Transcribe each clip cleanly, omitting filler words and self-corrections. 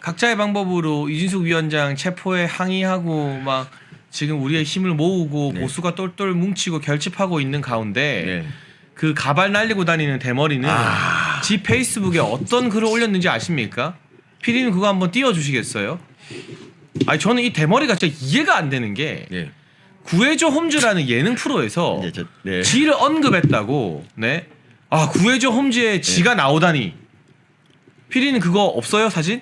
각자의 방법으로 이진숙 위원장 체포에 항의하고 막 지금 우리의 힘을 모으고 네. 보수가 똘똘 뭉치고 결집하고 있는 가운데 네. 그 가발 날리고 다니는 대머리는 지 페이스북에 어떤 글을 올렸는지 아십니까? PD님 그거 한번 띄워주시겠어요? 아니 저는 이 대머리가 진짜 이해가 안 되는 게 네. 구해줘 홈즈라는 예능 프로에서 네. 지를 언급했다고. 네. 아 구해줘 홈즈에 지가 나오다니. PD는 그거 없어요 사진?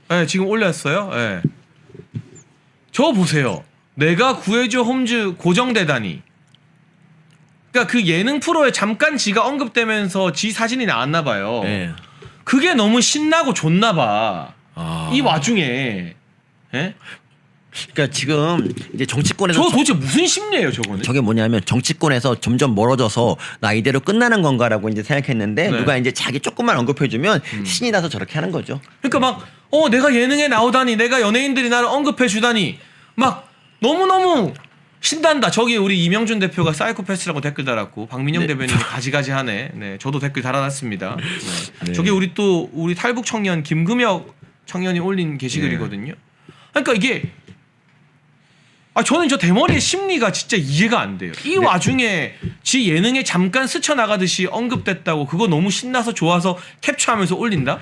네, 지금 올렸어요. 네. 저 보세요. 내가 구해줘 홈즈 고정되다니. 그러니까 그 예능 프로에 잠깐 지가 언급되면서 지 사진이 나왔나 봐요. 네. 그게 너무 신나고 좋나 봐. 아. 이 와중에. 예? 그러니까 지금 이제 정치권에서 저 도대체 무슨 심리예요, 저거는? 저게 뭐냐면 정치권에서 점점 멀어져서 나 이대로 끝나는 건가라고 이제 생각했는데 네. 누가 이제 자기 조금만 언급해주면 신이 나서 저렇게 하는 거죠. 그러니까 막 내가 예능에 나오다니, 내가 연예인들이 나를 언급해 주다니, 막 너무너무 신난다. 저기 우리 이명준 대표가 사이코패스라고 댓글 달았고 박민영 대변인이 가지가지하네. 네, 저도 댓글 달아놨습니다. 네. 네. 저게 우리 탈북 청년 김금혁 청년이 올린 게시글이거든요. 그러니까 이게 저는 저 대머리의 심리가 진짜 이해가 안 돼요. 이 와중에 지 예능에 잠깐 스쳐나가듯이 언급됐다고 그거 너무 신나서 좋아서 캡처하면서 올린다?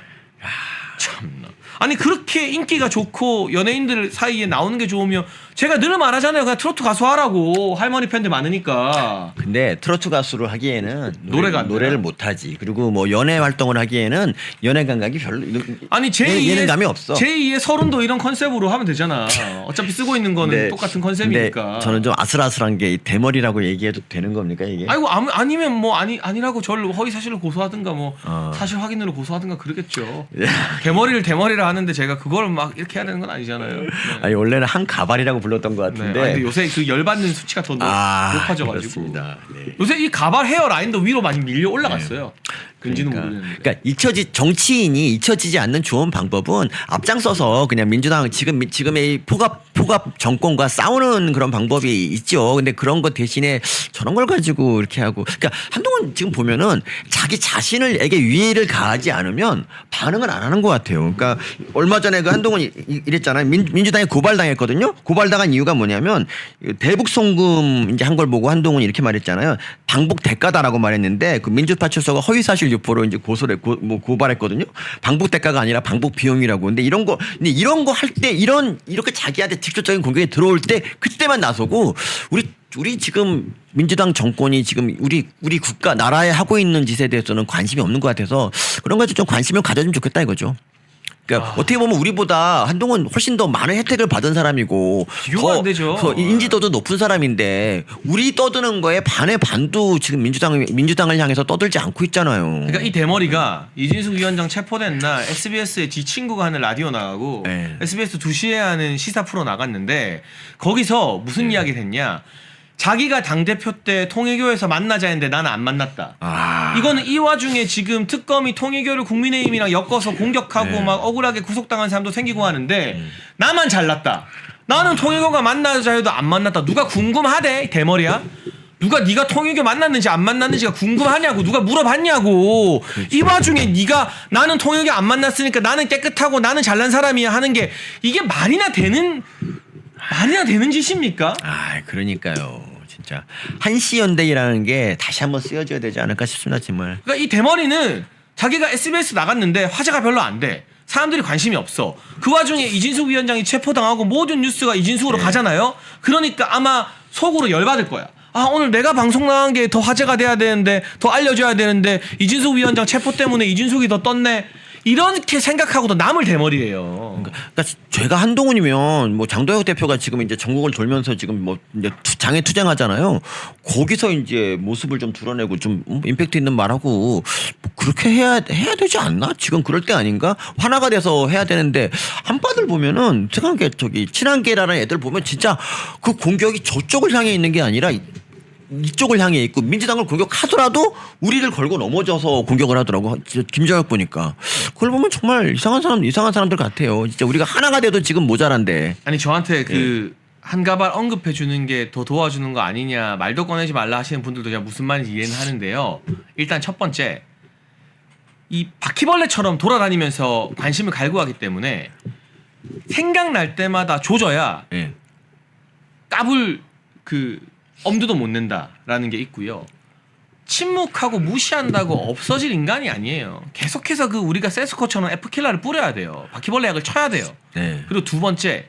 참나. 아니 그렇게 인기가 좋고 연예인들 사이에 나오는 게 좋으면 제가 늘 말하잖아요. 그냥 트로트 가수 하라고. 할머니 팬들 많으니까. 근데 트로트 가수를 하기에는 노래가 안 노래를 되나? 못하지. 그리고 뭐 연애 활동을 하기에는 연애 감각이 별로 아니 예능감이 없어. 제2의 서른도 이런 컨셉으로 하면 되잖아. 어차피 쓰고 있는 거는 네. 똑같은 컨셉이니까. 근데 저는 좀 아슬아슬한 게 이 대머리라고 얘기해도 되는 겁니까 이게? 아이고 아니면 뭐 아니라고 저를 허위 사실을 고소하든가 뭐 사실 확인으로 고소하든가 그러겠죠. 대머리를 대머리라 하는데 제가 그걸 막 이렇게 해야 되는 건 아니잖아요. 네. 아니 원래는 한 가발이라고 불렀던 것 네. 같은데. 아니, 근데 요새 그 열받는 수치가 더 높아져가지고 그렇습니다. 네. 요새 이 가발 헤어 라인도 위로 많이 밀려 올라갔어요. 왠지는 모르겠는데. 그러니까 정치인이 잊혀지지 않는 좋은 방법은 앞장서서 그냥 민주당 지금의 포갑 정권과 싸우는 그런 방법이 있죠. 근데 그런 것 대신에 저런 걸 가지고 이렇게 하고, 그러니까 한동훈 지금 보면은 자기 자신에게 위해를 가하지 않으면 반응을 안 하는 것 같아요. 그러니까 얼마 전에 그 한동훈이 이랬잖아요. 민주당에 고발당했거든요. 고발당한 이유가 뭐냐면 대북 송금 이제 한 걸 보고 한동훈이 이렇게 말했잖아요. 방북 대가다라고 말했는데 그 민주파출소가 허위사실 유포로 이제 고발했거든요. 방북 대가가 아니라 방북 비용이라고. 근데 이런 거 할 때 이렇게 자기한테 직접적인 공격이 들어올 때 그때만 나서고 우리 지금 민주당 정권이 지금 우리 국가 나라에 하고 있는 짓에 대해서는 관심이 없는 것 같아서 그런 거에 좀 관심을 가져주면 좋겠다 이거죠. 그러니까 어떻게 보면 우리보다 한동훈 훨씬 더 많은 혜택을 받은 사람이고 비교가 안 되죠. 더 인지도도 높은 사람인데 우리 떠드는 거에 반의 반도 지금 민주당을 향해서 떠들지 않고 있잖아요. 그러니까 이 대머리가 이진숙 위원장 체포된 날 SBS에 지 친구가 하는 라디오 나가고 네. SBS 2시에 하는 시사 프로 나갔는데 거기서 무슨 이야기를 했냐. 자기가 당대표 때 통일교에서 만나자 했는데 나는 안 만났다. 이거는 이 와중에 지금 특검이 통일교를 국민의힘이랑 엮어서 공격하고 막 억울하게 구속당한 사람도 생기고 하는데 나만 잘났다. 나는 통일교가 만나자 해도 안 만났다. 누가 궁금하대? 대머리야? 누가 네가 통일교 만났는지 안 만났는지가 궁금하냐고. 누가 물어봤냐고. 이 와중에 네가 나는 통일교 안 만났으니까 나는 깨끗하고 나는 잘난 사람이야 하는 게 이게 말이나 되는 짓입니까? 그러니까요. 진짜 한시연대라는 게 다시 한번 쓰여져야 되지 않을까 싶습니다, 정말. 그러니까 이 대머리는 자기가 SBS 나갔는데 화제가 별로 안 돼. 사람들이 관심이 없어. 그 와중에 이진숙 위원장이 체포당하고 모든 뉴스가 이진숙으로 가잖아요. 그러니까 아마 속으로 열받을 거야. 오늘 내가 방송 나간 게 더 화제가 돼야 되는데 더 알려줘야 되는데 이진숙 위원장 체포 때문에 이진숙이 더 떴네. 이렇게 생각하고도 남을 대머리예요. 그러니까 제가 한동훈이면 뭐 장도혁 대표가 지금 이제 전국을 돌면서 지금 뭐 이제 장애 투쟁하잖아요. 거기서 이제 모습을 좀 드러내고 좀 임팩트 있는 말하고 뭐 그렇게 해야 되지 않나? 지금 그럴 때 아닌가? 하나가 돼서 해야 되는데 한바들 보면은 생각해 저기 친한계라는 애들 보면 진짜 그 공격이 저쪽을 향해 있는 게 아니라 이쪽을 향해 있고 민주당을 공격하더라도 우리를 걸고 넘어져서 공격을 하더라고. 김정혁 보니까 그걸 보면 정말 이상한 사람들 같아요. 진짜 우리가 하나가 돼도 지금 모자란데. 아니 저한테 한가발 언급해 주는 게 더 도와주는 거 아니냐 말도 꺼내지 말라 하시는 분들도 제가 무슨 말인지 이해는 하는데요. 일단 첫 번째 이 바퀴벌레처럼 돌아다니면서 관심을 갈구하기 때문에 생각날 때마다 조져야 예. 까불 그 엄두도 못 낸다라는 게 있고요. 침묵하고 무시한다고 없어질 인간이 아니에요. 계속해서 그 우리가 세스코처럼 F킬러를 뿌려야 돼요. 바퀴벌레 약을 쳐야 돼요. 네. 그리고 두 번째,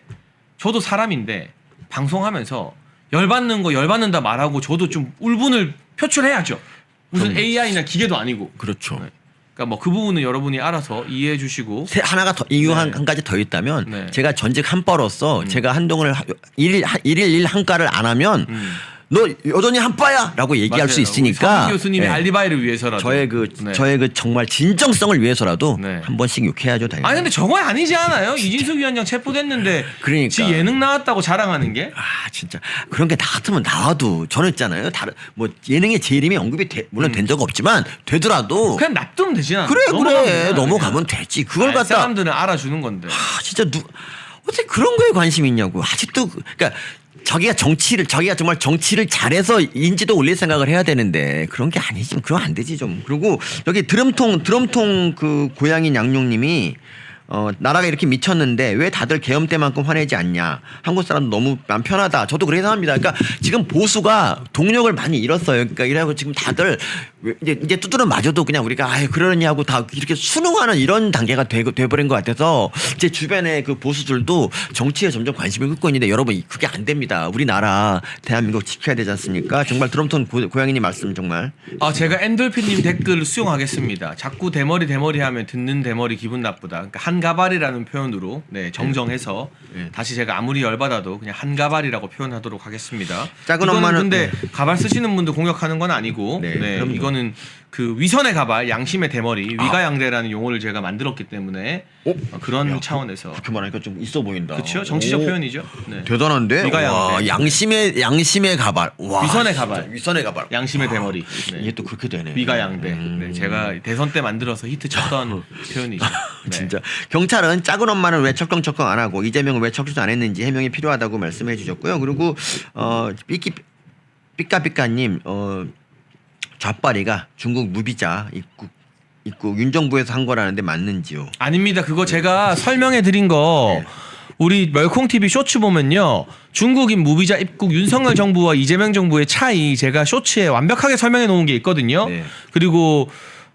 저도 사람인데 방송하면서 열받는 거 열받는다 말하고 저도 좀 울분을 표출해야죠. 무슨 그럼요. AI나 기계도 아니고. 그렇죠. 네. 그러니까 뭐 그 부분은 여러분이 알아서 이해해 주시고. 하나가 더 이유 네. 한 가지 더 있다면 네. 제가 전직 한바로서 제가 한동을 일일 한가를 안 하면 너 여전히 한바야라고 얘기할 수 맞아요. 있으니까 우리 교수님의 예. 알리바이를 위해서라도. 저의 그 네. 저의 그 정말 진정성을 위해서라도 네. 한 번씩 욕해야죠 당연히. 아니 근데 저거 아니지 않아요? 이진숙 위원장 체포됐는데 그러니까. 지 예능 나왔다고 자랑하는 게? 아 진짜 그런 게 나 같으면 나와도 저는 있잖아요. 다른 뭐 예능에 제 이름이 언급이 물론 된 적 없지만 되더라도 그냥 납두면 되지 않아? 그래 넘어가면 되지. 그걸 갖다 사람들은 알아주는 건데. 아, 진짜 어떻게 그런 거에 관심이 있냐고. 아직도 그러니까 자기가 정말 정치를 잘해서 인지도 올릴 생각을 해야 되는데 그런 게 아니지. 그럼 안 되지 좀. 그리고 여기 드럼통 그 고양이 양용님이 나라가 이렇게 미쳤는데 왜 다들 계엄 때만큼 화내지 않냐. 한국 사람 너무 맘 편하다. 저도 그렇게 생각합니다. 그러니까 지금 보수가 동력을 많이 잃었어요. 그러니까 이래고 지금 다들 이제 두드러 맞아도 그냥 우리가 아유 그러냐고 다 이렇게 순응하는 이런 단계가 돼버린 것 같아서 제 주변에 그 보수들도 정치에 점점 관심을 갖고 있는데 여러분 그게 안 됩니다. 우리나라 대한민국 지켜야 되지 않습니까? 정말 드럼통 고양이님 말씀 정말. 제가 엔돌핀님 댓글을 수용하겠습니다. 자꾸 대머리 하면 듣는 대머리 기분 나쁘다. 그러니까 한가발이라는 표현으로 정정해서 다시 제가 아무리 열받아도 그냥 한가발이라고 표현하도록 하겠습니다. 작은 이거는 엄마는 근데 가발 쓰시는 분들 공격하는 건 아니고 네, 그럼요. 이거는 그 위선의 가발, 양심의 대머리, 위가양대라는 용어를 제가 만들었기 때문에 그런 차원에서 그렇게 말하니까 좀 있어 보인다. 그렇죠. 정치적 표현이죠. 네. 대단한데. 위가양대. 와, 양심의 가발. 와, 위선의 가발. 위선의 가발. 양심의 대머리. 네. 이게 또 그렇게 되네. 위가양대. 네, 제가 대선 때 만들어서 히트 쳤던 표현이죠. 네. 진짜 경찰은 작은 엄마는 왜 철컹철컹 안 하고 이재명은 왜 척수 안 했는지 해명이 필요하다고 말씀해 주셨고요. 그리고 삐까삐까님 좌파리가 중국 무비자 입국 윤정부에서 한 거라는데 맞는지요? 아닙니다. 그거 제가 설명해 드린 거 네. 우리 멸콩 TV 쇼츠 보면요. 중국인 무비자 입국 윤석열 정부와 이재명 정부의 차이 제가 쇼츠에 완벽하게 설명해 놓은 게 있거든요. 네. 그리고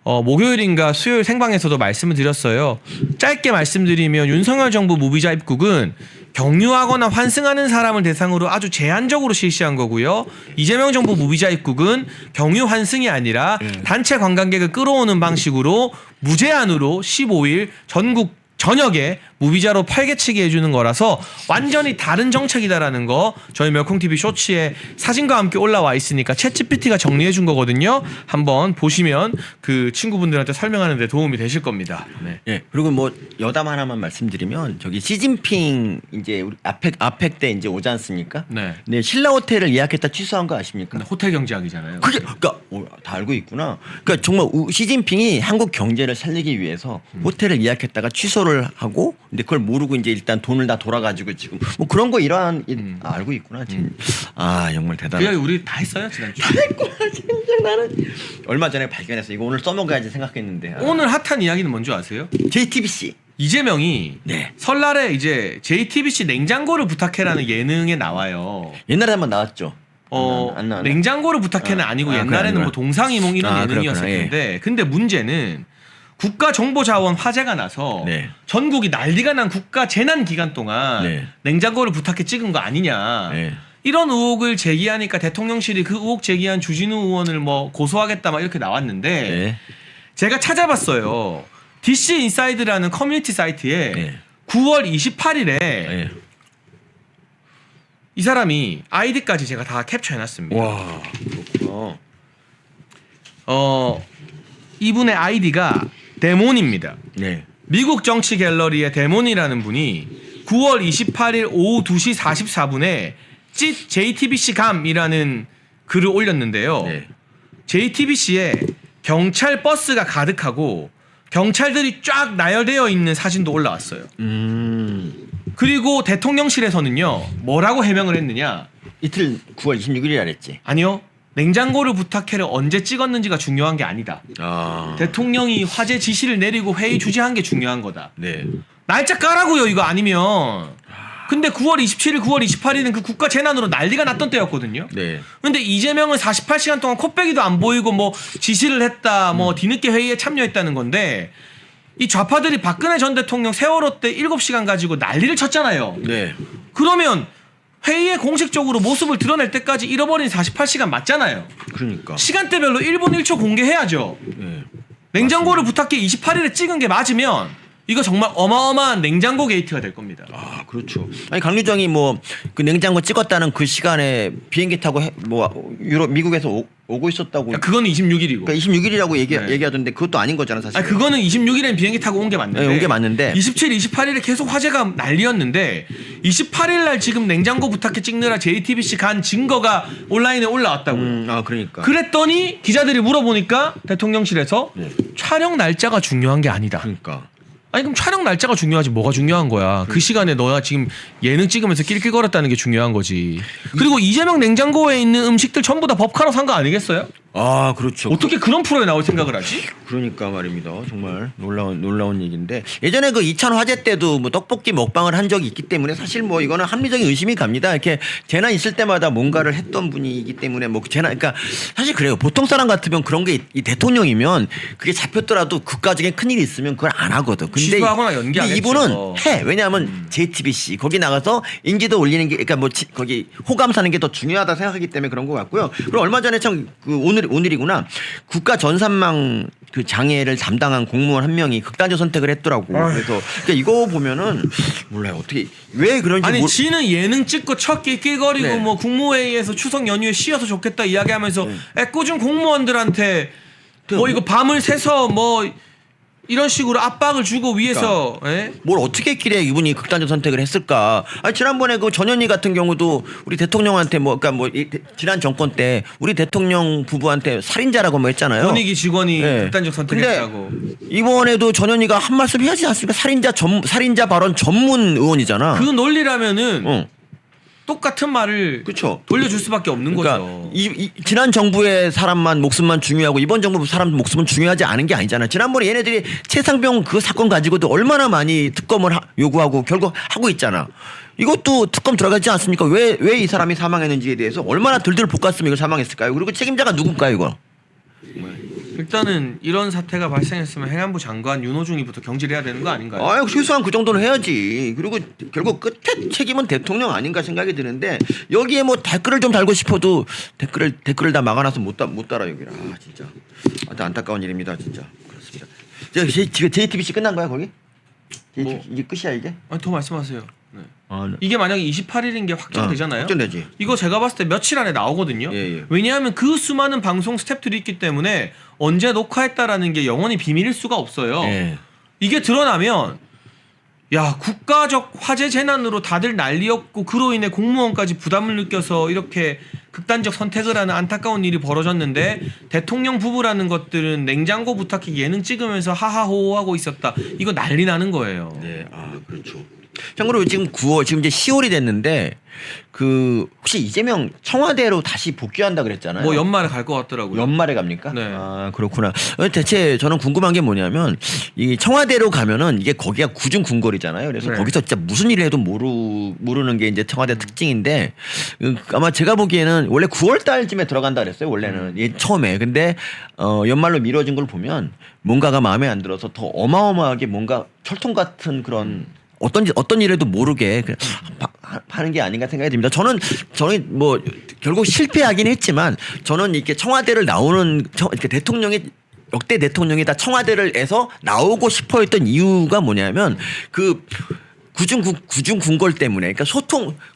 목요일인가 수요일 생방에서도 말씀을 드렸어요. 짧게 말씀드리면 윤석열 정부 무비자 입국은 경유하거나 환승하는 사람을 대상으로 아주 제한적으로 실시한 거고요. 이재명 정부 무비자 입국은 경유 환승이 아니라 단체 관광객을 끌어오는 방식으로 무제한으로 15일 전국 전역에 무비자로 팔개치게 해주는 거라서 완전히 다른 정책이다라는 거 저희 멸콩TV 쇼츠에 사진과 함께 올라와 있으니까 챗GPT가 정리해 준 거거든요. 한번 보시면 그 친구분들한테 설명하는 데 도움이 되실 겁니다. 네. 예. 그리고 뭐 여담 하나만 말씀드리면 저기 시진핑 이제 우리 아펙 때 이제 오지 않습니까? 네. 네, 신라 호텔을 예약했다 취소한 거 아십니까? 근데 호텔 경제학이잖아요. 그게 그러니까 다 알고 있구나. 그러니까 정말 시진핑이 한국 경제를 살리기 위해서 호텔을 예약했다가 취소를 하고 근데 그걸 모르고 이제 일단 돈을 다 돌아가지고 지금 뭐 그런 거 알고 있구나. 아 정말 대단해. 그냥 우리 다 했어요 지난주. 진짜 나는 얼마 전에 발견해서 이거 오늘 써먹어야지 생각했는데. 오늘 핫한 이야기는 뭔지 아세요? JTBC. 이재명이 네. 설날에 이제 JTBC 냉장고를 부탁해라는 예능에 나와요. 옛날에 한번 나왔죠. 안 나왔나? 냉장고를 부탁해는 아니고 그래, 옛날에는 아니구나. 뭐 동상이몽 이런 예능이었을 그렇구나. 예. 텐데 근데 문제는 국가정보자원 화재가 나서 네. 전국이 난리가 난 국가 재난 기간 동안 네. 냉장고를 부탁해 찍은 거 아니냐. 네. 이런 의혹을 제기하니까 대통령실이 그 의혹 제기한 주진우 의원을 뭐 고소하겠다 막 이렇게 나왔는데 네. 제가 찾아봤어요. DC 인사이드라는 커뮤니티 사이트에 네. 9월 28일에 네. 이 사람이 아이디까지 제가 다 캡처해놨습니다. 와. 그렇구나. 이분의 아이디가 데몬입니다. 네. 미국 정치 갤러리의 데몬이라는 분이 9월 28일 오후 2시 44분에 찢 JTBC 감이라는 글을 올렸는데요. 네. JTBC에 경찰 버스가 가득하고 경찰들이 쫙 나열되어 있는 사진도 올라왔어요. 그리고 대통령실에서는요. 뭐라고 해명을 했느냐. 이틀 9월 26일이라 그랬지. 아니요. 냉장고를 부탁해를 언제 찍었는지가 중요한 게 아니다. 대통령이 화재 지시를 내리고 회의 주재한 게 중요한 거다. 네. 날짜 까라고요 이거 아니면. 근데 9월 27일, 9월 28일은 그 국가 재난으로 난리가 났던 때였거든요. 네. 근데 이재명은 48시간 동안 코빼기도 안 보이고 뭐 지시를 했다, 뭐 뒤늦게 회의에 참여했다는 건데 이 좌파들이 박근혜 전 대통령 세월호 때 7시간 가지고 난리를 쳤잖아요. 네. 그러면 회의에 공식적으로 모습을 드러낼 때까지 잃어버린 48시간 맞잖아요. 그러니까. 시간대별로 1분 1초 공개해야죠. 네. 냉장고를 부탁해 28일에 찍은 게 맞으면 이거 정말 어마어마한 냉장고 게이트가 될 겁니다. 그렇죠. 아니 강유정이 뭐 그 냉장고 찍었다는 그 시간에 비행기 타고 미국에서 오고 있었다고. 그거는 26일이고. 그러니까 26일이라고 네. 얘기하던데 그것도 아닌 거잖아 사실. 아니, 그거는 26일엔 비행기 타고 온 게 맞는데. 네, 온 게 맞는데. 27, 28일에 계속 화제가 난리였는데 28일 날 지금 냉장고 부탁해 찍느라 JTBC 간 증거가 온라인에 올라왔다고요. 그러니까. 그랬더니 기자들이 물어보니까 대통령실에서 네. 촬영 날짜가 중요한 게 아니다. 그러니까. 아니 그럼 촬영 날짜가 중요하지 뭐가 중요한 거야. 그 시간에 너가 지금 예능 찍으면서 낄낄거렸다는 게 중요한 거지. 그리고 이재명 냉장고에 있는 음식들 전부 다 법카로 산 거 아니겠어요? 그렇죠. 어떻게 그런 프로에 나올 생각을 하지? 그러니까 말입니다. 정말 놀라운 얘기인데 예전에 그 2000 화재 때도 뭐 떡볶이 먹방을 한 적이 있기 때문에 사실 뭐 이거는 합리적인 의심이 갑니다. 이렇게 재난 있을 때마다 뭔가를 했던 분이기 때문에 뭐 재난 그러니까 사실 그래요. 보통 사람 같으면 그런 게 이 대통령이면 그게 잡혔더라도 국가적인 큰일이 있으면 그걸 안 하거든. 근데 취소하거나 연기하겠죠. 이분은 해. 왜냐하면 JTBC 거기 나가서 인지도 올리는 게 그러니까 뭐 거기 호감 사는 게 더 중요하다 생각하기 때문에 그런 것 같고요. 그리고 얼마 전에 참 그 오늘이구나. 국가 전산망 그 장애를 담당한 공무원 한 명이 극단적 선택을 했더라고. 그래서 그러니까 이거 보면은 몰라요. 어떻게 왜 그런지 아니 지는 예능 찍고 첫 낄낄거리고 네. 뭐 국무회의에서 추석 연휴에 쉬어서 좋겠다 이야기하면서 애꿎은 공무원들한테 뭐 이거 밤을 새서 뭐 이런 식으로 압박을 주고 위해서 예? 뭘 어떻게 했길래 이분이 극단적 선택을 했을까? 아니 지난번에 그 전현희 같은 경우도 우리 대통령한테 뭐 그러니까 뭐 지난 정권 때 우리 대통령 부부한테 살인자라고 뭐 했잖아요. 권익위 직원이 네. 극단적 선택했다고. 이번에도 전현희가 한 말씀 해야지 않습니까? 살인자 발언 전문 의원이잖아. 그 논리라면은 똑같은 말을 그렇죠. 돌려줄 수밖에 없는 그러니까 거죠. 지난 정부의 사람만 목숨만 중요하고 이번 정부 사람 목숨은 중요하지 않은 게 아니잖아. 지난번에 얘네들이 최상병 그 사건 가지고도 얼마나 많이 특검을 요구하고 결국 하고 있잖아. 이것도 특검 들어가지 않습니까? 왜 이 사람이 사망했는지에 대해서 얼마나 들들 볶았으면 이걸 사망했을까요? 그리고 책임자가 누굴까요, 이거? 일단은 이런 사태가 발생했으면 행안부 장관 윤호중이부터 경질해야 되는 거 아닌가요? 아유, 최소한 그 정도는 해야지. 그리고 결국 끝에 책임은 대통령 아닌가 생각이 드는데 여기에 뭐 댓글을 좀 달고 싶어도 댓글을 다 막아놔서 못 달아 여기라. 진짜 안타까운 일입니다, 진짜. 그렇습니다. 지금 JTBC 끝난 거야 거기? 이제 끝이야 이제? 아니 더 말씀하세요. 네. 네. 이게 만약에 28일인 게 확정되잖아요. 확정되지. 이거 제가 봤을 때 며칠 안에 나오거든요. 예. 왜냐하면 그 수많은 방송 스태프들이 있기 때문에 언제 녹화했다라는 게 영원히 비밀일 수가 없어요. 예. 이게 드러나면 야 국가적 화재 재난으로 다들 난리였고 그로 인해 공무원까지 부담을 느껴서 이렇게 극단적 선택을 하는 안타까운 일이 벌어졌는데 대통령 부부라는 것들은 냉장고 부탁해 예능 찍으면서 하하호호하고 있었다. 이거 난리 나는 거예요. 네, 그렇죠. 참고로 지금 9월 지금 이제 10월이 됐는데 그 혹시 이재명 청와대로 다시 복귀한다 그랬잖아요. 뭐 연말에 갈 것 같더라고요. 연말에 갑니까? 네. 그렇구나. 대체 저는 궁금한 게 뭐냐면 이 청와대로 가면은 이게 거기가 구중 궁궐이잖아요. 그래서 네. 거기서 진짜 무슨 일을 해도 모르는 게 이제 청와대 특징인데 아마 제가 보기에는 원래 9월 달쯤에 들어간다 그랬어요. 원래는 처음에. 근데 연말로 미뤄진 걸 보면 뭔가가 마음에 안 들어서 더 어마어마하게 뭔가 철통 같은 그런 어떤 일에도 모르게 하는 게 아닌가 생각이 듭니다. 저는 뭐 결국 실패하긴 했지만 저는 이렇게 청와대를 나오는 이렇게 역대 대통령이 다 청와대를에서 나오고 싶어했던 이유가 뭐냐면 그 구중 궁궐 때문에 그러니까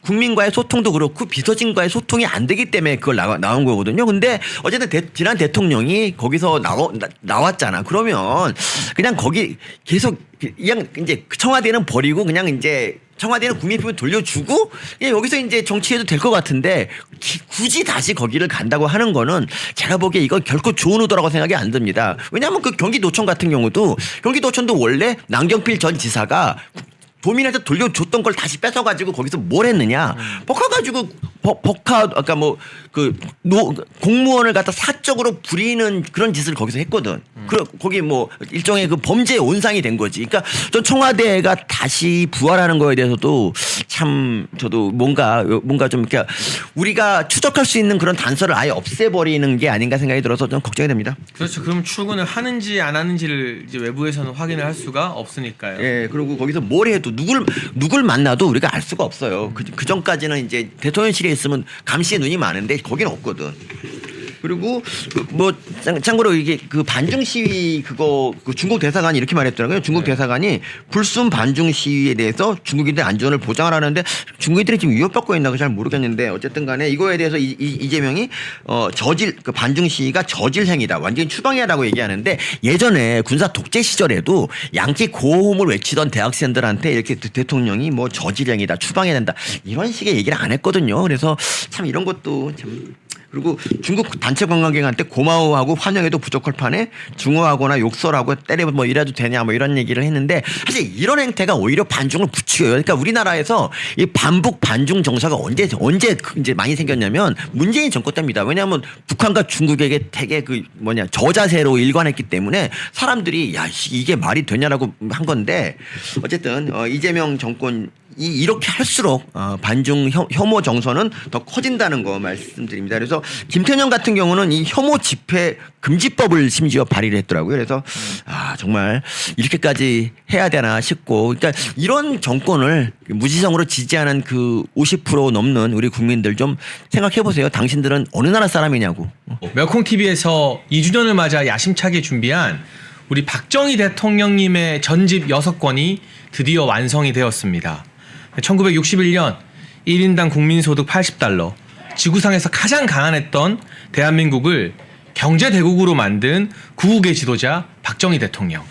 국민과의 소통도 그렇고 비서진과의 소통이 안 되기 때문에 그걸 나온 거거든요. 근데 어쨌든 지난 대통령이 거기서 나왔잖아. 그러면 그냥 거기 계속 그냥 이제 청와대는 버리고 그냥 이제 청와대는 국민표를 돌려주고 여기서 이제 정치해도 될 것 같은데 굳이 다시 거기를 간다고 하는 거는 제가 보기에 이건 결코 좋은 의도라고 생각이 안 듭니다. 왜냐하면 그 경기도청 같은 경우도 경기도청도 원래 남경필 전 지사가 도민한테 돌려줬던 걸 다시 뺏어가지고 거기서 뭘 했느냐? 볶아가지고 아까 뭐 공무원을 갖다 사적으로 부리는 그런 짓을 거기서 했거든. 거기 뭐 일종의 그 범죄의 온상이 된 거지. 그러니까 전 청와대가 다시 부활하는 거에 대해서도 참 저도 뭔가 좀 이렇게 우리가 추적할 수 있는 그런 단서를 아예 없애버리는 게 아닌가 생각이 들어서 좀 걱정이 됩니다. 그렇죠. 그럼 출근을 하는지 안 하는지를 이제 외부에서는 확인을 할 수가 없으니까요. 예, 그리고 거기서 뭘 해도 누굴 만나도 우리가 알 수가 없어요. 그 전까지는 이제 대통령실에 있으면 감시의 눈이 많은데 거기는 없거든. 그리고 뭐 참고로 이게 그 반중 시위 그거 그 중국 대사관이 이렇게 말했더라고요. 중국 대사관이 불순 반중 시위에 대해서 중국인들 안전을 보장하라는데 중국인들이 지금 위협받고 있나 잘 모르겠는데 어쨌든 간에 이거에 대해서 이재명이 그 반중 시위가 저질 행위다. 완전히 추방해라고 얘기하는데 예전에 군사 독재 시절에도 양키 고홈을 외치던 대학생들한테 이렇게 대통령이 뭐 저질 행위다. 추방해야 된다. 이런 식의 얘기를 안 했거든요. 그래서 참 이런 것도 참 그리고 중국 단체 관광객한테 고마워하고 환영해도 부족할 판에 중화하거나 욕설하고 때려 뭐 이래도 되냐 뭐 이런 얘기를 했는데 사실 이런 행태가 오히려 반중을 부추겨요. 그러니까 우리나라에서 이 반북 반중 정서가 언제 이제 많이 생겼냐면 문재인 정권 때입니다. 왜냐하면 북한과 중국에게 되게 저자세로 일관했기 때문에 사람들이 야 이게 말이 되냐라고 한 건데 어쨌든 이재명 정권 이렇게 할수록 반중 혐오 정서는 더 커진다는 거 말씀드립니다. 그래서 김태년 같은 경우는 이 혐오 집회 금지법을 심지어 발의를 했더라고요. 그래서 정말 이렇게까지 해야 되나 싶고, 그러니까 이런 정권을 무지성으로 지지하는 그 50% 넘는 우리 국민들 좀 생각해 보세요. 당신들은 어느 나라 사람이냐고. 멸콩 TV에서 2주년을 맞아 야심차게 준비한 우리 박정희 대통령님의 전집 6권이 드디어 완성이 되었습니다. 1961년 1인당 국민소득 80달러, 지구상에서 가장 가난했던 대한민국을 경제대국으로 만든 구국의 지도자 박정희 대통령.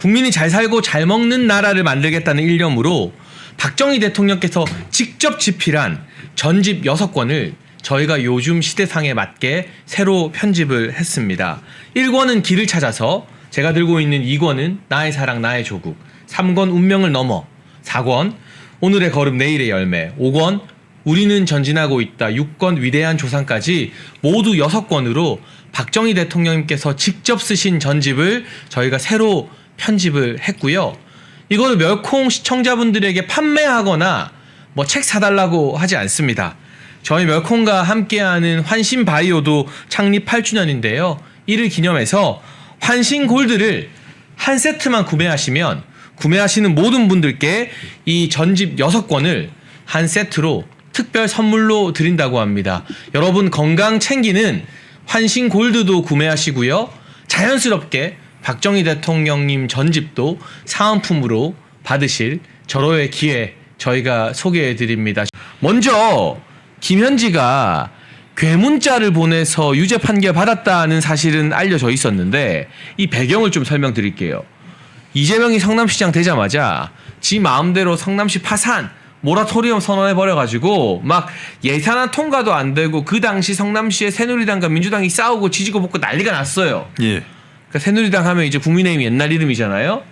국민이 잘 살고 잘 먹는 나라를 만들겠다는 일념으로 박정희 대통령께서 직접 집필한 전집 6권을 저희가 요즘 시대상에 맞게 새로 편집을 했습니다. 1권은 길을 찾아서, 제가 들고 있는 2권은 나의 사랑 나의 조국, 3권 운명을 넘어, 4권 오늘의 걸음 내일의 열매, 5권 우리는 전진하고 있다, 6권 위대한 조상까지 모두 6권으로 박정희 대통령님께서 직접 쓰신 전집을 저희가 새로 편집을 했고요. 이거를 멸콩 시청자분들에게 판매하거나 뭐 책 사달라고 하지 않습니다. 저희 멸콩과 함께하는 환신바이오도 창립 8주년인데요. 이를 기념해서 환신골드를 한 세트만 구매하시면 구매하시는 모든 분들께 이 전집 6권을 한 세트로 특별 선물로 드린다고 합니다. 여러분 건강 챙기는 환신 골드도 구매하시고요. 자연스럽게 박정희 대통령님 전집도 사은품으로 받으실 절호의 기회 저희가 소개해 드립니다. 먼저 김현지가 괴문자를 보내서 유죄 판결 받았다는 사실은 알려져 있었는데 이 배경을 좀 설명드릴게요. 이재명이 성남시장 되자마자 지 마음대로 성남시 파산, 모라토리엄 선언해버려가지고 막 예산안 통과도 안 되고 그 당시 성남시의 새누리당과 민주당이 싸우고 지지고 볶고 난리가 났어요. 예. 그러니까 새누리당 하면 이제 국민의힘 옛날 이름이잖아요.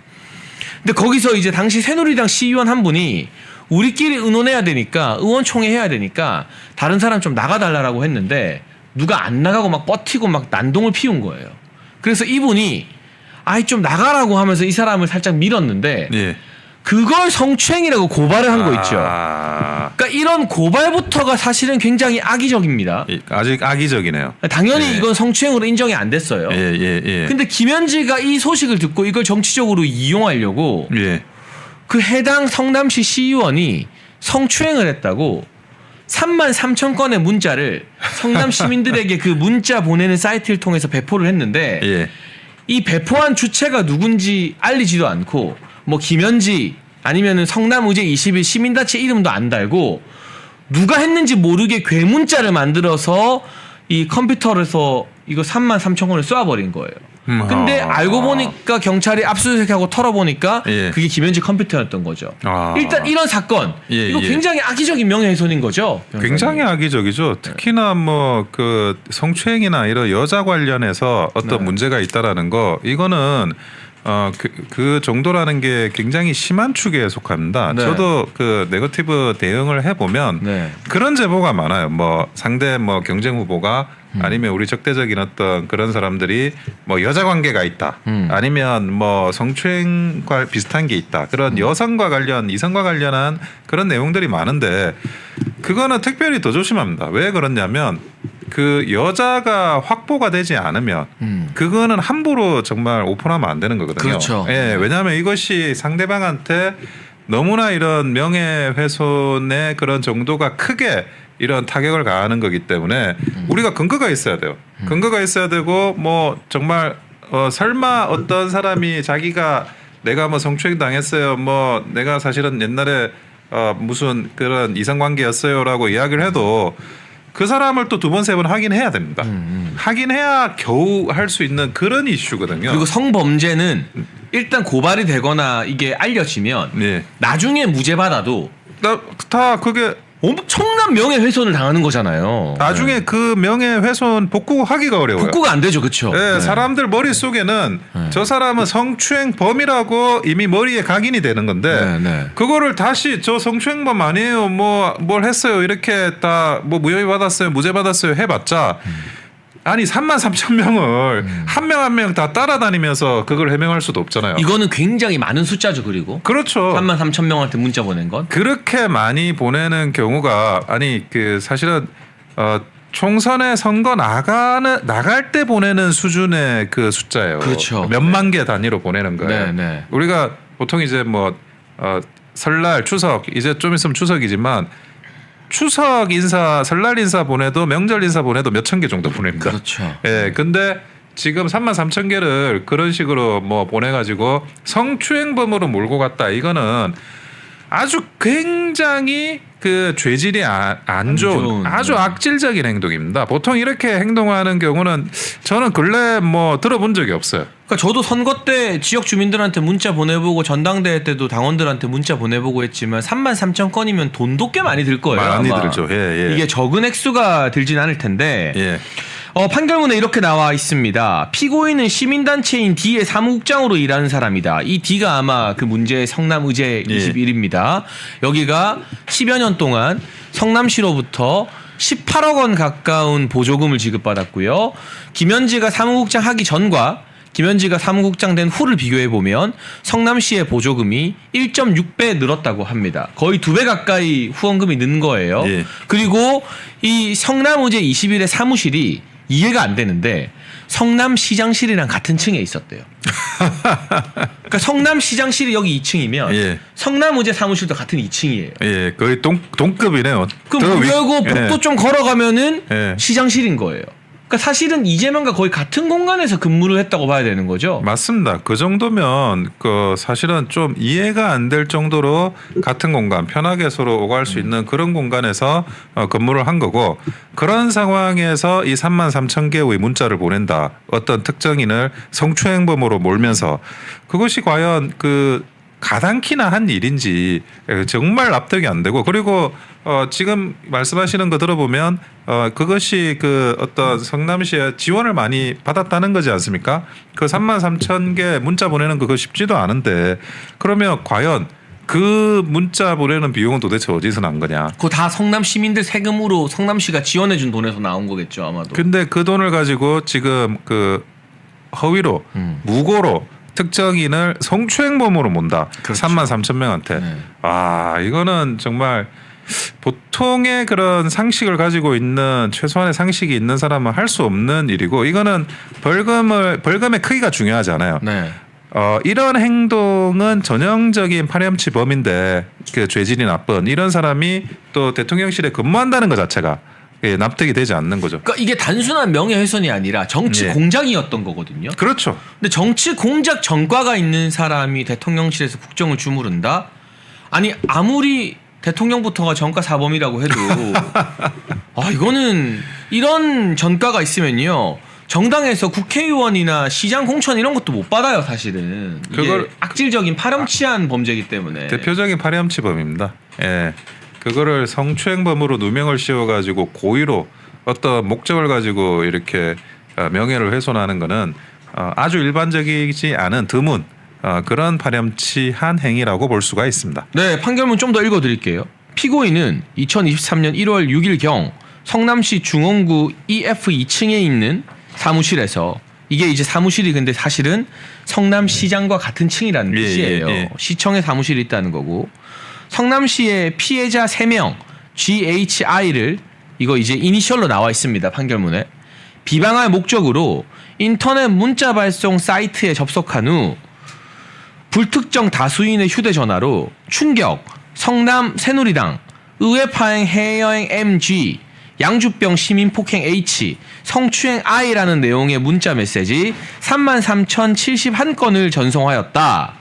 근데 거기서 이제 당시 새누리당 시의원 한 분이 우리끼리 의논해야 되니까, 의원총회 해야 되니까 다른 사람 좀 나가달라고 했는데 누가 안 나가고 막 버티고 막 난동을 피운 거예요. 그래서 이분이 아이 좀 나가라고 하면서 이 사람을 살짝 밀었는데 예. 그걸 성추행이라고 고발을 한 거 있죠. 그러니까 이런 고발부터가 사실은 굉장히 악의적입니다. 아직 악의적이네요. 당연히 예. 이건 성추행으로 인정이 안 됐어요. 예. 근데 김현지가 이 소식을 듣고 이걸 정치적으로 이용하려고 예. 그 해당 성남시 시의원이 성추행을 했다고 33,000건의 문자를 성남 시민들에게 그 문자 보내는 사이트를 통해서 배포를 했는데 예. 이 배포한 주체가 누군지 알리지도 않고 뭐 김현지 아니면은 성남의제 21 시민단체 이름도 안 달고 누가 했는지 모르게 괴문자를 만들어서 이 컴퓨터에서 이거 33,000건을 쏘아버린 거예요. 근데 알고 보니까 경찰이 압수수색하고 털어보니까 예. 그게 김현지 컴퓨터였던 거죠. 일단 이런 사건 예, 이거 예. 굉장히 악의적인 명예훼손인 거죠. 굉장히 악의적이죠. 특히나 뭐 그 성추행이나 이런 여자 관련해서 어떤 네. 문제가 있다라는 거 이거는 그 정도라는 게 굉장히 심한 축에 속합니다. 네. 저도 그 네거티브 대응을 해보면 네. 그런 제보가 많아요. 뭐 상대 뭐 경쟁 후보가 아니면 우리 적대적인 어떤 그런 사람들이 뭐 여자 관계가 있다. 아니면 뭐 성추행과 비슷한 게 있다. 그런 여성과 관련, 이성과 관련한 그런 내용들이 많은데 그거는 특별히 더 조심합니다. 왜 그러냐면 그 여자가 확보가 되지 않으면 그거는 함부로 정말 오픈하면 안 되는 거거든요. 그렇죠. 예, 왜냐하면 이것이 상대방한테 너무나 이런 명예훼손의 그런 정도가 크게 이런 타격을 가하는 거기 때문에 우리가 근거가 있어야 돼요. 근거가 있어야 되고 뭐 정말 설마 어떤 사람이 자기가 내가 뭐 성추행 당했어요. 뭐 내가 사실은 옛날에 무슨 그런 이성관계였어요라고 이야기를 해도 그 사람을 또 두 번 세 번 확인해야 됩니다. 확인해야 겨우 할 수 있는 그런 이슈거든요. 그리고 성범죄는 일단 고발이 되거나 이게 알려지면 네. 나중에 무죄 받아도 다 그게 엄청난 명예훼손을 당하는 거잖아요. 나중에 그 명예훼손 복구하기가 어려워요. 복구가 안 되죠, 그렇죠? 네, 사람들 머릿속에는 저 사람은 성추행범이라고 이미 머리에 각인이 되는 건데 네. 그거를 다시 저 성추행범 아니에요. 뭐 뭘 했어요. 이렇게 다 뭐 무혐의 받았어요. 무죄 받았어요. 해봤자 아니 33,000명을 한 명 한 명 다 따라다니면서 그걸 해명할 수도 없잖아요. 이거는 굉장히 많은 숫자죠, 그리고 그렇죠. 33,000명한테 문자 보낸 건. 그렇게 많이 보내는 경우가 아니 그 사실은 총선에 선거 나갈 때 보내는 수준의 그 숫자예요. 그렇죠. 몇만 개 단위로 보내는 거예요. 네. 우리가 보통 이제 뭐 설날 추석 이제 좀 있으면 추석이지만 추석 인사 설날 인사 보내도 명절 인사 보내도 몇천 개 정도 보냅니다. 그렇죠. 예, 근데 지금 33,000개를 그런 식으로 뭐 보내가지고 성추행범으로 몰고 갔다. 이거는 아주 굉장히 그 죄질이 안 좋은 아주 악질적인 행동입니다. 보통 이렇게 행동하는 경우는 저는 근래 뭐 들어본 적이 없어요. 그러니까 저도 선거 때 지역 주민들한테 문자 보내보고 전당대회 때도 당원들한테 문자 보내보고 했지만 33,000건이면 돈도 꽤 많이 들 거예요. 많이 아마. 들죠. 예. 이게 적은 액수가 들진 않을 텐데 예. 판결문에 이렇게 나와 있습니다. 피고인은 시민단체인 D의 사무국장으로 일하는 사람이다. 이 D가 아마 그 문제의 성남의제 21입니다. 여기가 10여 년 동안 성남시로부터 18억 원 가까운 보조금을 지급받았고요. 김현지가 사무국장 하기 전과 김현지가 사무국장 된 후를 비교해보면 성남시의 보조금이 1.6배 늘었다고 합니다. 거의 2배 가까이 후원금이 는 거예요. 예. 그리고 이 성남의제 21의 사무실이 이해가 안 되는데 성남시장실이랑 같은 층에 있었대요. 그러니까 성남시장실이 여기 2층이면 예. 성남의제 사무실도 같은 2층이에요. 예, 거의 동급이네요. 그럼 문 열고 복도 예. 좀 걸어가면은 예. 시장실인 거예요. 그러니까 사실은 이재명과 거의 같은 공간에서 근무를 했다고 봐야 되는 거죠. 맞습니다. 그 정도면 그 사실은 좀 이해가 안 될 정도로 같은 공간 편하게 서로 오갈 수 있는 그런 공간에서 근무를 한 거고 그런 상황에서 이 33,000개의 문자를 보낸다. 어떤 특정인을 성추행범으로 몰면서 그것이 과연 그 가당키나 한 일인지 정말 납득이 안 되고 그리고 지금 말씀하시는 거 들어보면 그것이 그 어떤 성남시에 지원을 많이 받았다는 거지 않습니까? 그 33,000개 문자 보내는 거 그거 쉽지도 않은데 그러면 과연 그 문자 보내는 비용은 도대체 어디서 난 거냐? 그거 다 성남 시민들 세금으로 성남시가 지원해준 돈에서 나온 거겠죠 아마도. 근데 그 돈을 가지고 지금 그 허위로 무고로 특정인을 성추행범으로 몬다. 그렇죠. 33,000명한테. 네. 아 이거는 정말 보통의 그런 상식을 가지고 있는 최소한의 상식이 있는 사람은 할 수 없는 일이고 이거는 벌금의 크기가 중요하잖아요. 네. 이런 행동은 전형적인 파렴치범인데 그 죄질이 나쁜 이런 사람이 또 대통령실에 근무한다는 것 자체가 납득이 되지 않는 거죠. 그러니까 이게 단순한 명예훼손이 아니라 정치 예. 공작이었던 거거든요. 그렇죠. 근데 정치 공작 전과가 있는 사람이 대통령실에서 국정을 주무른다? 아니 아무리 대통령부터가 전과 사범이라고 해도 이거는 이런 전과가 있으면요. 정당에서 국회의원이나 시장 공천 이런 것도 못 받아요, 사실은. 그걸 악질적인 파렴치한 범죄이기 때문에. 대표적인 파렴치범입니다. 예. 그거를 성추행범으로 누명을 씌워가지고 고의로 어떤 목적을 가지고 이렇게 명예를 훼손하는 거는 아주 일반적이지 않은 드문 그런 파렴치한 행위라고 볼 수가 있습니다. 네, 판결문 좀 더 읽어드릴게요. 피고인은 2023년 1월 6일경 성남시 중원구 EF 2층에 있는 사무실에서 이게 이제 사무실이 근데 사실은 성남시장과 같은 층이라는 뜻이에요. 예. 시청에 사무실이 있다는 거고 성남시의 피해자 3명 GHI를 이거 이제 이니셜로 나와 있습니다. 판결문에. 비방할 목적으로 인터넷 문자 발송 사이트에 접속한 후 불특정 다수인의 휴대전화로 충격, 성남 새누리당, 의회파행 해외여행 MG, 양주병 시민폭행 H, 성추행 I라는 내용의 문자 메시지 33,071건을 전송하였다.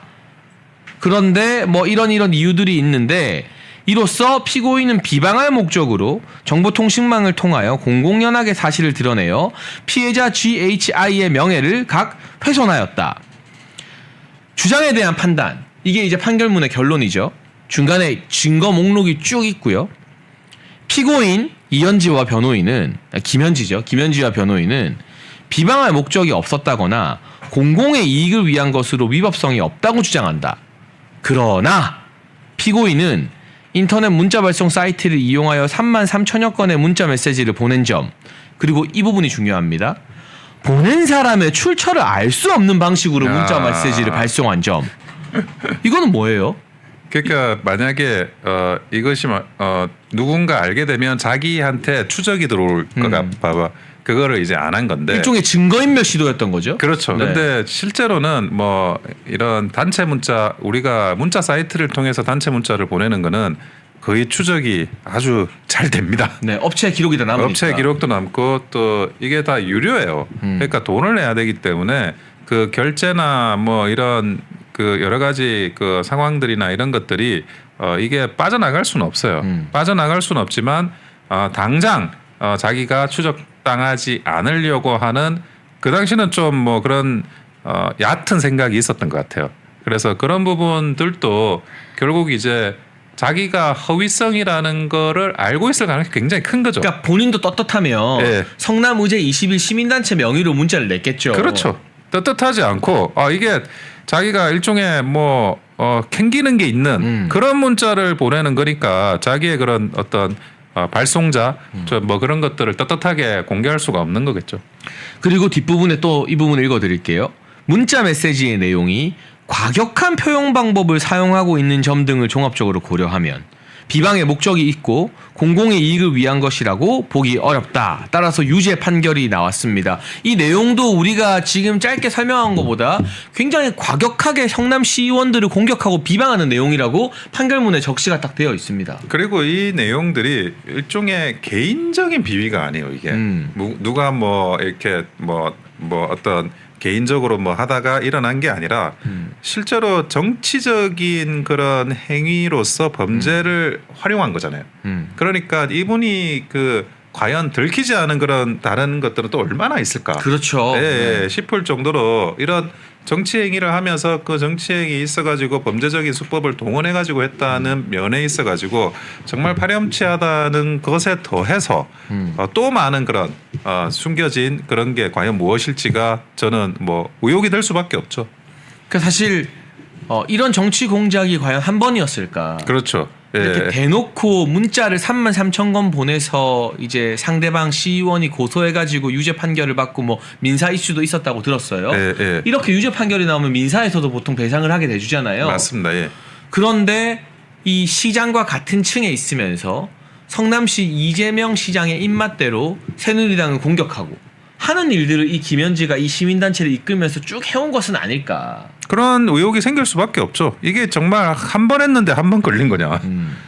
그런데 뭐 이런 이유들이 있는데 이로써 피고인은 비방할 목적으로 정보통신망을 통하여 공공연하게 사실을 드러내어 피해자 GHI의 명예를 각 훼손하였다. 주장에 대한 판단, 이게 이제 판결문의 결론이죠. 중간에 증거 목록이 쭉 있고요. 피고인 이현지와 변호인은 김현지와 변호인은 비방할 목적이 없었다거나 공공의 이익을 위한 것으로 위법성이 없다고 주장한다. 그러나 피고인은 인터넷 문자 발송 사이트를 이용하여 33,000여 건의 문자 메시지를 보낸 점, 그리고 이 부분이 중요합니다. 보낸 사람의 출처를 알 수 없는 방식으로 문자 메시지를 발송한 점. 이거는 뭐예요? 그러니까 만약에 이것이 누군가 알게 되면 자기한테 추적이 들어올 거가 봐봐. 그거를 이제 안 한 건데 일종의 증거인멸 시도였던 거죠. 그렇죠. 네. 근데 실제로는 뭐 이런 단체 문자, 우리가 문자 사이트를 통해서 단체 문자를 보내는 거는 거의 추적이 아주 잘 됩니다. 네, 업체 기록이 다 남으니까. 업체 기록도 남고 또 이게 다 유료예요. 그러니까 돈을 내야 되기 때문에 그 결제나 뭐 이런 그 여러 가지 그 상황들이나 이런 것들이 이게 빠져나갈 수는 없어요. 빠져나갈 수는 없지만 당장 자기가 추적당하지 않으려고 하는 그 당시는 좀 뭐 그런 얕은 생각이 있었던 것 같아요. 그래서 그런 부분들도 결국 이제 자기가 허위성이라는 거를 알고 있을 가능성이 굉장히 큰 거죠. 그러니까 본인도 떳떳하면 네. 성남의제 21 시민단체 명의로 문자를 냈겠죠. 그렇죠. 떳떳하지 않고 이게 자기가 일종의 뭐 캥기는 게 있는 그런 문자를 보내는 거니까 자기의 그런 어떤 발송자 뭐 그런 것들을 떳떳하게 공개할 수가 없는 거겠죠. 그리고 뒷부분에 또 이 부분을 읽어드릴게요. 문자 메시지의 내용이 과격한 표현 방법을 사용하고 있는 점 등을 종합적으로 고려하면 비방의 목적이 있고 공공의 이익을 위한 것이라고 보기 어렵다. 따라서 유죄 판결이 나왔습니다. 이 내용도 우리가 지금 짧게 설명한 것보다 굉장히 과격하게 성남시 의원들을 공격하고 비방하는 내용이라고 판결문에 적시가 딱 되어 있습니다. 그리고 이 내용들이 일종의 개인적인 비위가 아니에요. 이게 누가 뭐 이렇게 뭐 어떤 개인적으로 뭐 하다가 일어난 게 아니라 실제로 정치적인 그런 행위로서 범죄를 활용한 거잖아요. 그러니까 이분이 그 과연 들키지 않은 그런 다른 것들은 또 얼마나 있을까? 그렇죠. 네. 싶을 정도로 이런 정치 행위를 하면서 그 정치 행위 있어가지고 범죄적인 수법을 동원해가지고 했다는 면에 있어가지고 정말 파렴치하다는 것에 더해서 또 많은 그런 숨겨진 그런 게 과연 무엇일지가 저는 뭐 의혹이 될 수밖에 없죠. 그 사실 이런 정치 공작이 과연 한 번이었을까? 그렇죠. 이렇게 대놓고 문자를 33,000건 보내서 이제 상대방 시의원이 고소해가지고 유죄 판결을 받고 뭐 민사 이슈도 있었다고 들었어요. 이렇게 유죄 판결이 나오면 민사에서도 보통 배상을 하게 돼주잖아요. 맞습니다. 예. 그런데 이 시장과 같은 층에 있으면서 성남시 이재명 시장의 입맛대로 새누리당을 공격하고 하는 일들을 이 김현지가 이 시민단체를 이끌면서 쭉 해온 것은 아닐까. 그런 의혹이 생길 수밖에 없죠. 이게 정말 한 번 했는데 한 번 걸린 거냐,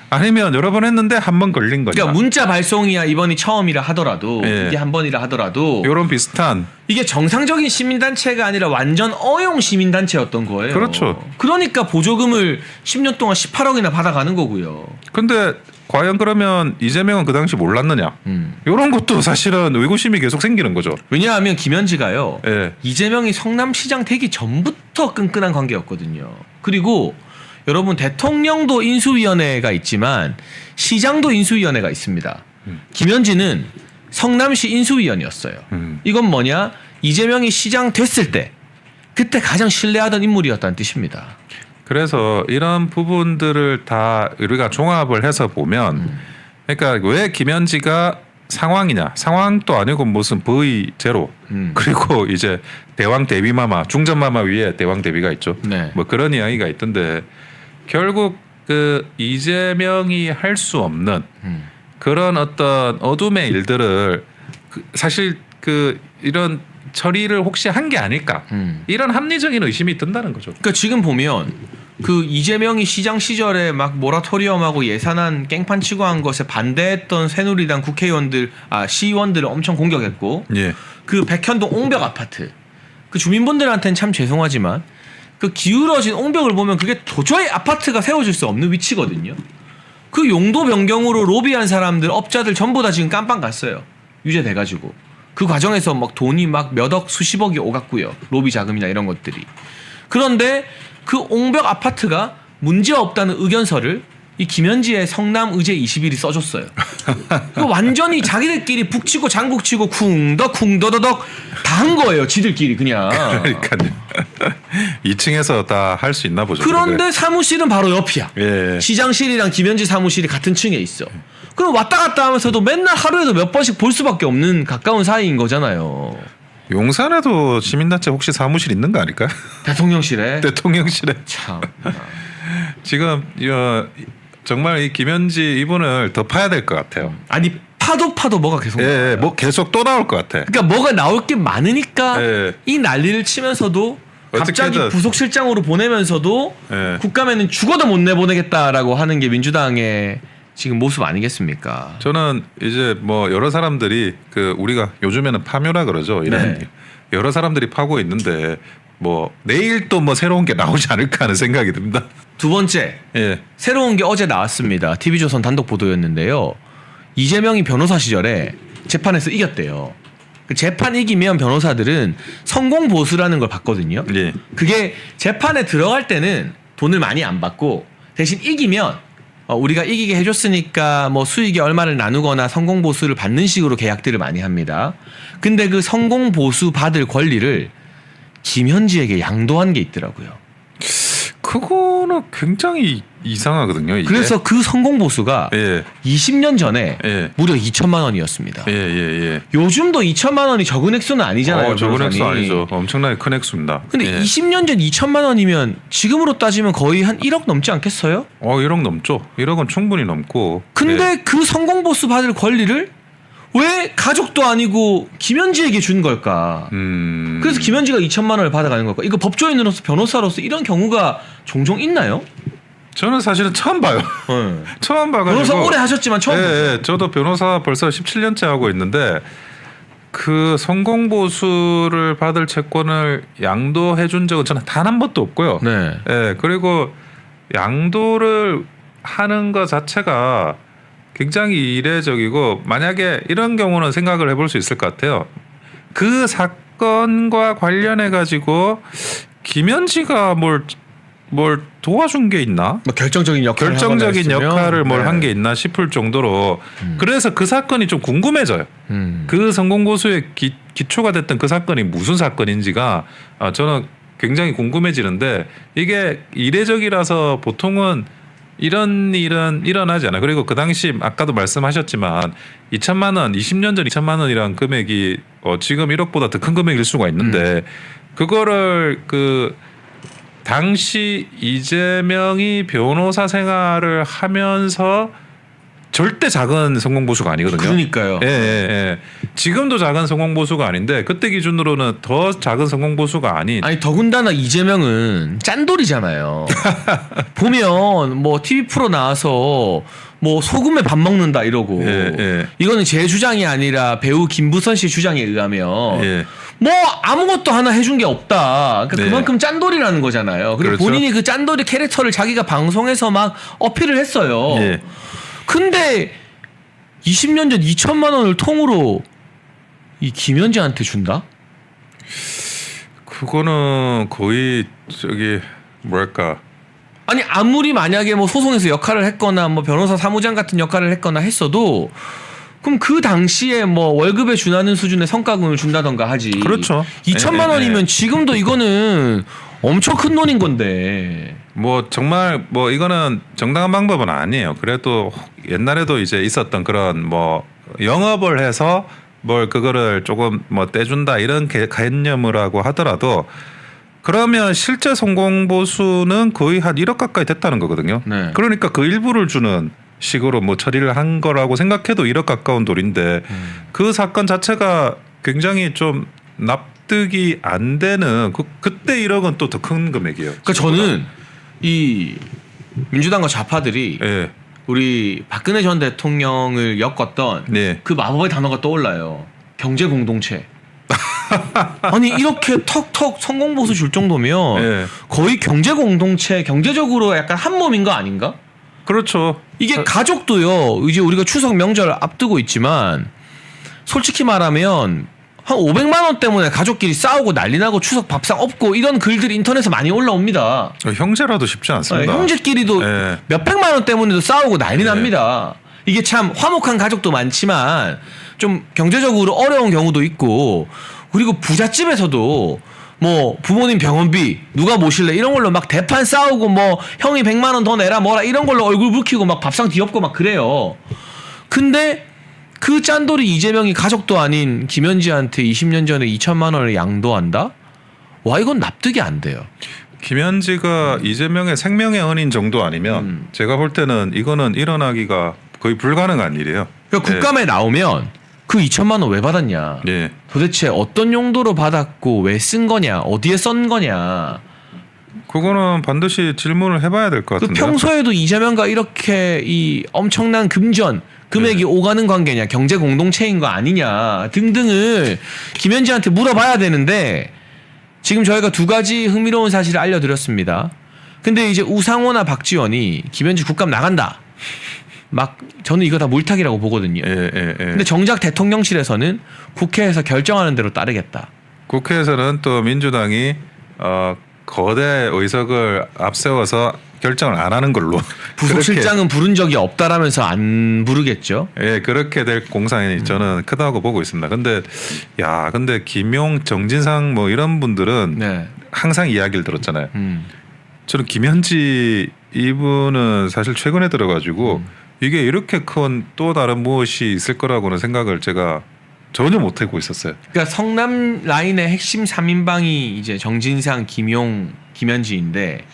아니면 여러 번 했는데 한 번 걸린 거냐. 그러니까 문자 발송이야 이번이 처음이라 하더라도 이게 한 번이라 하더라도 이런 비슷한 이게 정상적인 시민단체가 아니라 완전 어용 시민단체였던 거예요. 그렇죠. 그러니까 보조금을 10년 동안 18억이나 받아가는 거고요. 근데 과연 그러면 이재명은 그 당시 몰랐느냐? 이런 것도 사실은 의구심이 계속 생기는 거죠. 왜냐하면 김현지가요. 예. 이재명이 성남시장 되기 전부터 끈끈한 관계였거든요. 그리고 여러분 대통령도 인수위원회가 있지만 시장도 인수위원회가 있습니다. 김현지는 성남시 인수위원이었어요. 이건 뭐냐? 이재명이 시장 됐을 때 그때 가장 신뢰하던 인물이었다는 뜻입니다. 그래서 이런 부분들을 다 우리가 종합을 해서 보면 그러니까 왜 김현지가 상황이냐? 상황도 아니고 무슨 V0 그리고 이제 대왕 데뷔마마 중전마마 위에 대왕 데뷔가 있죠. 네. 뭐 그런 이야기가 있던데 결국 그 이재명이 할 수 없는 그런 어떤 어둠의 일들을 사실 그 이런 처리를 혹시 한 게 아닐까 이런 합리적인 의심이 든다는 거죠. 그러니까 지금 보면 그 이재명이 시장 시절에 막 모라토리엄하고 예산안 깽판 치고 한 것에 반대했던 새누리당 국회의원들 시의원들을 엄청 공격했고 예. 그 백현동 옹벽 아파트 그 주민분들한테는 참 죄송하지만 그 기울어진 옹벽을 보면 그게 도저히 아파트가 세워질 수 없는 위치거든요. 그 용도 변경으로 로비한 사람들 업자들 전부 다 지금 깜빵 갔어요. 유죄돼가지고 그 과정에서 막 돈이 막 몇억 수십억이 오갔고요. 로비 자금이나 이런 것들이. 그런데 그 옹벽 아파트가 문제 없다는 의견서를 이 김현지의 성남 의제 21이 써줬어요. 그 완전히 자기들끼리 북치고 장국치고 쿵더쿵더더덕 다 한 거예요. 지들끼리 그냥. 그러니까요. 2층에서 다 할 수 있나 보죠. 그런데 사무실은 바로 옆이야. 예. 시장실이랑 김현지 사무실이 같은 층에 있어. 그럼 왔다 갔다 하면서도 맨날 하루에도 몇 번씩 볼 수밖에 없는 가까운 사이인 거잖아요. 용산에도 시민단체 혹시 사무실 있는 거 아닐까? 대통령실에. 대통령실에. 참. 지금 정말 이 김현지 이분을 더 파야 될 것 같아요. 아니 파도 뭐가 계속 나와요. 예, 뭐 계속 또 나올 것 같아. 그러니까 뭐가 나올 게 많으니까 예. 이 난리를 치면서도 갑자기 어떻게든. 부속실장으로 보내면서도 예. 국감에는 죽어도 못 내보내겠다라고 하는 게 민주당의 지금 모습 아니겠습니까? 저는 이제 뭐 여러 사람들이 그 우리가 요즘에는 파묘라 그러죠. 이런 네. 여러 사람들이 파고 있는데 뭐 내일 또 뭐 새로운 게 나오지 않을까 하는 생각이 듭니다. 두 번째 예. 새로운 게 어제 나왔습니다. TV조선 단독 보도였는데요. 이재명이 변호사 시절에 재판에서 이겼대요. 그 재판 이기면 변호사들은 성공 보수라는 걸 받거든요. 예. 그게 재판에 들어갈 때는 돈을 많이 안 받고 대신 이기면 우리가 이기게 해줬으니까 뭐 수익이 얼마를 나누거나 성공 보수를 받는 식으로 계약들을 많이 합니다. 근데 그 성공 보수 받을 권리를 김현지에게 양도한 게 있더라고요. 그거는 굉장히 이상하거든요. 이게. 그래서 그 성공 보수가 예. 20년 전에 예. 무려 2천만 원이었습니다. 예, 예, 예. 요즘도 2천만 원이 적은 액수는 아니잖아요. 적은 변호사님. 액수 아니죠. 엄청나게 큰 액수입니다. 근데 예. 20년 전 2천만 원이면 지금으로 따지면 거의 한 1억 넘지 않겠어요? 1억 넘죠. 1억은 충분히 넘고. 근데 예. 그 성공 보수 받을 권리를 왜 가족도 아니고 김현지에게 준 걸까? 그래서 김현지가 2천만 원을 받아가는 걸까? 이거 법조인으로서 변호사로서 이런 경우가 종종 있나요? 저는 사실은 처음 봐요. 네. 처음 봐가지고. 변호사 오래 하셨지만 처음 예, 보죠. 예. 저도 변호사 벌써 17년째 하고 있는데 그 성공 보수를 받을 채권을 양도해 준 적은 저는 단 한 번도 없고요. 네. 예, 그리고 양도를 하는 것 자체가 굉장히 이례적이고 만약에 이런 경우는 생각을 해볼 수 있을 것 같아요. 그 사건과 관련해 가지고 김현지가 뭘 도와준 게 있나? 뭐 결정적인 역할을 결정적인 하거나 역할을 했으면, 뭘 네. 한 게 있나 싶을 정도로 그래서 그 사건이 좀 궁금해져요. 그 성공보수의 기초가 됐던 그 사건이 무슨 사건인지가 저는 굉장히 궁금해지는데 이게 이례적이라서 보통은 이런 일은 일어나지 않아요. 그리고 그 당시 아까도 말씀하셨지만 2천만 원, 20년 전 2천만 원이란 금액이 지금 1억보다 더 큰 금액일 수가 있는데 그거를 그 당시 이재명이 변호사 생활을 하면서 절대 작은 성공보수가 아니거든요. 그러니까요. 예, 예, 예. 지금도 작은 성공보수가 아닌데 그때 기준으로는 더 작은 성공보수가 아닌. 아니 더군다나 이재명은 짠돌이잖아요. 보면 뭐 TV 프로 나와서 뭐 소금에 밥 먹는다 이러고 예, 예. 이거는 제 주장이 아니라 배우 김부선 씨 주장에 의하면 예. 뭐 아무것도 하나 해준 게 없다. 그러니까 네. 그만큼 짠돌이라는 거잖아요. 그리고 그렇죠. 본인이 그 짠돌이 캐릭터를 자기가 방송에서 막 어필을 했어요. 예. 근데 20년 전 2천만 원을 통으로 이 김현지한테 준다? 그거는 거의 저기 뭐랄까. 아니 아무리 만약에 뭐 소송에서 역할을 했거나 뭐 변호사 사무장 같은 역할을 했거나 했어도 그럼 그 당시에 뭐 월급에 준하는 수준의 성과금을 준다던가 하지. 그렇죠. 2천만 예, 원이면 예. 지금도 이거는 엄청 큰 돈인 건데. 뭐 정말 뭐 이거는 정당한 방법은 아니에요. 그래도 옛날에도 이제 있었던 그런 뭐 영업을 해서 뭘 그거를 조금 뭐 떼준다 이런 개념이라고 하더라도 그러면 실제 성공 보수는 거의 한 1억 가까이 됐다는 거거든요. 네. 그러니까 그 일부를 주는 식으로 뭐 처리를 한 거라고 생각해도 1억 가까운 돈인데 그 사건 자체가 굉장히 좀 납득이 안 되는 그때 1억은 또 더 큰 금액이에요. 그러니까 저는 이 민주당과 좌파들이 예. 우리 박근혜 전 대통령을 엮었던 네. 그 마법의 단어가 떠올라요. 경제 공동체. 아니 이렇게 턱턱 성공 보수 줄 정도면 예. 거의 경제 공동체, 경제적으로 약간 한 몸인 거 아닌가? 그렇죠. 이게 가족도요. 이제 우리가 추석 명절 앞두고 있지만 솔직히 말하면 한 500만 원 때문에 가족끼리 싸우고 난리 나고 추석 밥상 없고 이런 글들이 인터넷에 많이 올라옵니다. 형제라도 쉽지 않습니다. 형제끼리도 예. 몇백만 원 때문에도 싸우고 난리 네. 납니다. 이게 참 화목한 가족도 많지만 좀 경제적으로 어려운 경우도 있고 그리고 부잣집에서도 뭐 부모님 병원비 누가 모실래 이런 걸로 막 대판 싸우고 뭐 형이 100만 원 더 내라 뭐라 이런 걸로 얼굴 붉히고 막 밥상 뒤엎고 막 그래요. 근데 그 짠돌이 이재명이 가족도 아닌 김현지한테 20년 전에 2천만 원을 양도한다? 와 이건 납득이 안 돼요. 김현지가 이재명의 생명의 은인 정도 아니면 제가 볼 때는 이거는 일어나기가 거의 불가능한 일이에요. 그러니까 국감에 나오면 그 2천만 원 왜 받았냐? 예. 도대체 어떤 용도로 받았고 왜 쓴 거냐? 어디에 쓴 거냐? 그거는 반드시 질문을 해봐야 될 것 그 같은데. 평소에도 이재명과 이렇게 이 엄청난 금전 금액이 네. 오가는 관계냐? 경제 공동체인 거 아니냐? 등등을 김현지한테 물어봐야 되는데 지금 저희가 두 가지 흥미로운 사실을 알려드렸습니다. 근데 이제 우상호나 박지원이 김현지 국감 나간다. 막 저는 이거 다 물타기라고 보거든요. 예. 근데 정작 대통령실에서는 국회에서 결정하는 대로 따르겠다. 국회에서는 또 민주당이 거대 의석을 앞세워서 결정을 안 하는 걸로. 부속실장은 부른 적이 없다라면서 안 부르겠죠. 예, 그렇게 될 공산이 저는 크다고 보고 있습니다. 근데 김용, 정진상 뭐 이런 분들은 네. 항상 이야기를 들었잖아요. 저는 김현지 이분은 사실 최근에 들어가지고 이게 이렇게 큰 또 다른 무엇이 있을 거라고는 생각을 제가 전혀 못 하고 있었어요. 그러니까 성남 라인의 핵심 3인방이 이제 정진상, 김용, 김현지인데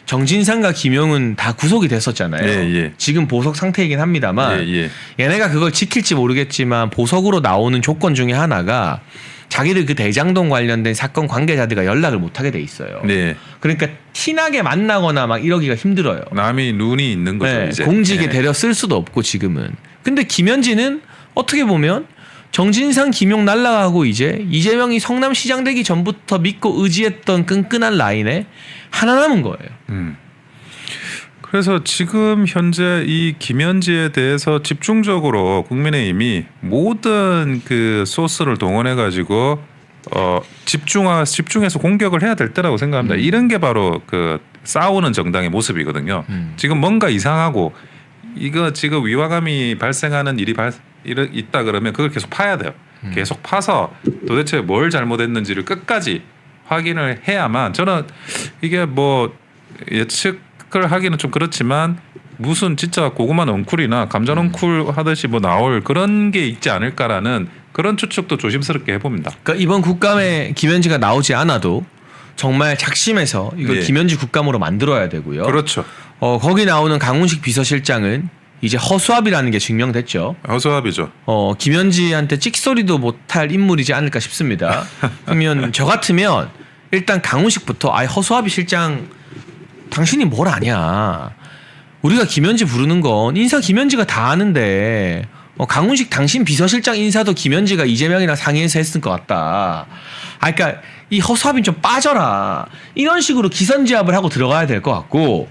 정진상과 김용은 다 구속이 됐었잖아요. 예. 지금 보석 상태이긴 합니다만 예. 얘네가 그걸 지킬지 모르겠지만 보석으로 나오는 조건 중에 하나가 자기들 그 대장동 관련된 사건 관계자들과 연락을 못하게 돼 있어요. 네. 그러니까 티나게 만나거나 막 이러기가 힘들어요. 남이 눈이 있는 거죠. 네, 이제. 공직에 예. 데려 쓸 수도 없고 지금은. 근데 김현지는 어떻게 보면 정진상, 김용 날라가고 이제 이재명이 성남시장 되기 전부터 믿고 의지했던 끈끈한 라인에 하나 남은 거예요. 그래서 지금 현재 이 김현지에 대해서 집중적으로 국민의힘이 모든 그 소스를 동원해 가지고 집중해서 공격을 해야 될 때라고 생각합니다. 이런 게 바로 그 싸우는 정당의 모습이거든요. 지금 뭔가 이상하고 이거 지금 위화감이 발생하는 일이 있다 그러면 그걸 계속 파야 돼요. 계속 파서 도대체 뭘 잘못했는지를 끝까지 확인을 해야만 저는 이게 뭐 예측을 하기는 좀 그렇지만 무슨 진짜 고구마 넝쿨이나 감자 넝쿨 하듯이 뭐 나올 그런 게 있지 않을까라는 그런 추측도 조심스럽게 해봅니다. 그러니까 이번 국감에 김현지가 나오지 않아도 정말 작심해서 이걸 예. 김현지 국감으로 만들어야 되고요. 그렇죠. 거기 나오는 강훈식 비서실장은 이제 허수아비라는 게 증명됐죠. 허수아비죠. 김현지한테 찍소리도 못할 인물이지 않을까 싶습니다. 그러면 저 같으면 일단 강훈식부터 아예 허수아비 실장 당신이 뭘 아냐. 우리가 김현지 부르는 건 인사 김현지가 다 아는데 강훈식 당신 비서실장 인사도 김현지가 이재명이랑 상의해서 했을 것 같다. 그러니까 이 허수아비는 좀 빠져라. 이런 식으로 기선제압을 하고 들어가야 될 것 같고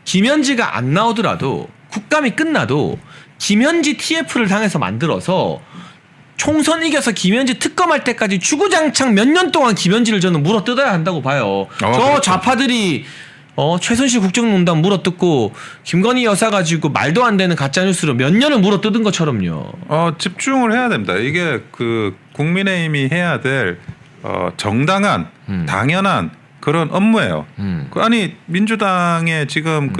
김현지가 안 나오더라도 국감이 끝나도 김현지 TF를 당해서 만들어서 총선 이겨서 김현지 특검할 때까지 주구장창 몇 년 동안 김현지를 저는 물어뜯어야 한다고 봐요. 저 그렇죠. 좌파들이 최순실 국정농단 물어뜯고 김건희 여사 가지고 말도 안 되는 가짜 뉴스로 몇 년을 물어뜯은 것처럼요. 집중을 해야 됩니다. 이게 그 국민의힘이 해야 될 정당한 당연한 그런 업무예요. 아니 민주당의 지금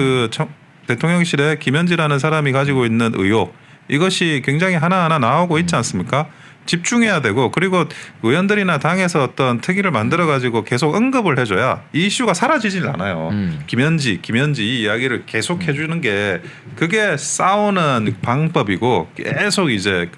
대통령실에 김현지라는 사람이 가지고 있는 의혹 이것이 굉장히 하나하나 나오고 있지 않습니까? 집중해야 되고 그리고 의원들이나 당에서 어떤 특위를 만들어 가지고 계속 언급을 해줘야 이 이슈가 사라지질 않아요. 김현지 이 이야기를 계속 해주는 게 그게 싸우는 방법이고 계속 이제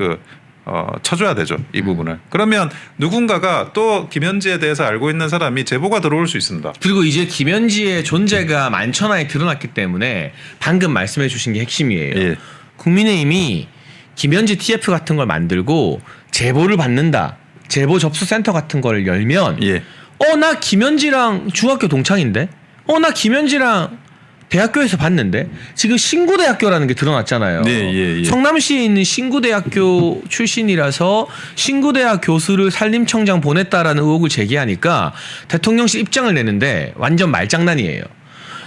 쳐줘야 되죠 이 부분을. 그러면 누군가가 또 김현지에 대해서 알고 있는 사람이 제보가 들어올 수 있습니다. 그리고 이제 김현지의 존재가 만천하에 드러났기 때문에 방금 말씀해 주신 게 핵심이에요. 예. 국민의힘이 김현지 TF 같은 걸 만들고 제보를 받는다. 제보 접수 센터 같은 걸 열면 예. 나 김현지랑 중학교 동창인데? 나 김현지랑 대학교에서 봤는데? 지금 신구대학교라는 게 드러났잖아요. 예. 성남시에 있는 신구대학교 출신이라서 신구대학 교수를 산림청장 보냈다라는 의혹을 제기하니까 대통령실 입장을 내는데 완전 말장난이에요.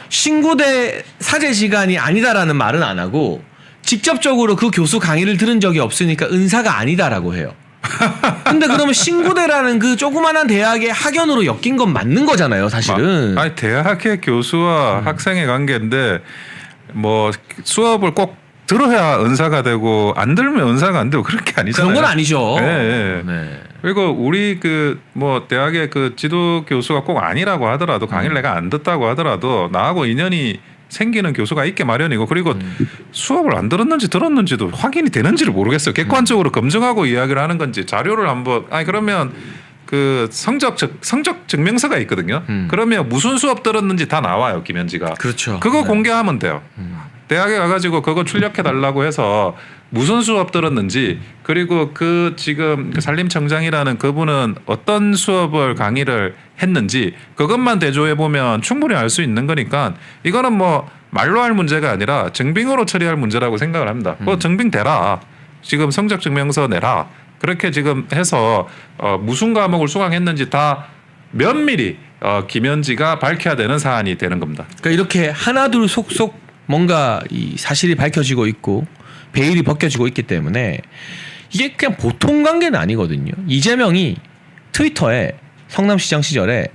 신구대 사제 시간이 아니다라는 말은 안 하고 직접적으로 그 교수 강의를 들은 적이 없으니까 은사가 아니다라고 해요. 근데 그러면 신구대라는 그 조그만한 대학의 학연으로 엮인 건 맞는 거잖아요, 사실은. 아니 대학의 교수와 학생의 관계인데 뭐 수업을 꼭 들어야 은사가 되고 안 들으면 은사가 안 되고 그런 게 아니잖아요. 그런 건 아니죠. 네. 그리고 우리 뭐 대학의 지도 교수가 꼭 아니라고 하더라도 강의를 내가 안 듣다고 하더라도 나하고 인연이 생기는 교수가 있게 마련이고 그리고 수업을 안 들었는지 들었는지도 확인이 되는지를 모르겠어요. 객관적으로 검증하고 이야기를 하는 건지 자료를 한번 그러면 성적 증명서가 있거든요. 그러면 무슨 수업 들었는지 다 나와요. 김현지가. 그렇죠. 그거 공개하면 돼요. 대학에 가가지고 그거 출력해 달라고 해서 무슨 수업 들었는지 그리고 지금 산림청장이라는 그분은 어떤 수업을 강의를 했는지 그것만 대조해 보면 충분히 알 수 있는 거니까 이거는 뭐 말로 할 문제가 아니라 증빙으로 처리할 문제라고 생각을 합니다. 그거 증빙되라. 지금 성적 증명서 내라. 그렇게 지금 해서 무슨 과목을 수강했는지 다 면밀히 김현지가 밝혀야 되는 사안이 되는 겁니다. 그러니까 이렇게 하나둘 속속 뭔가 이 사실이 밝혀지고 있고 베일이 벗겨지고 있기 때문에 이게 그냥 보통 관계는 아니거든요. 이재명이 트위터에 성남시장 시절에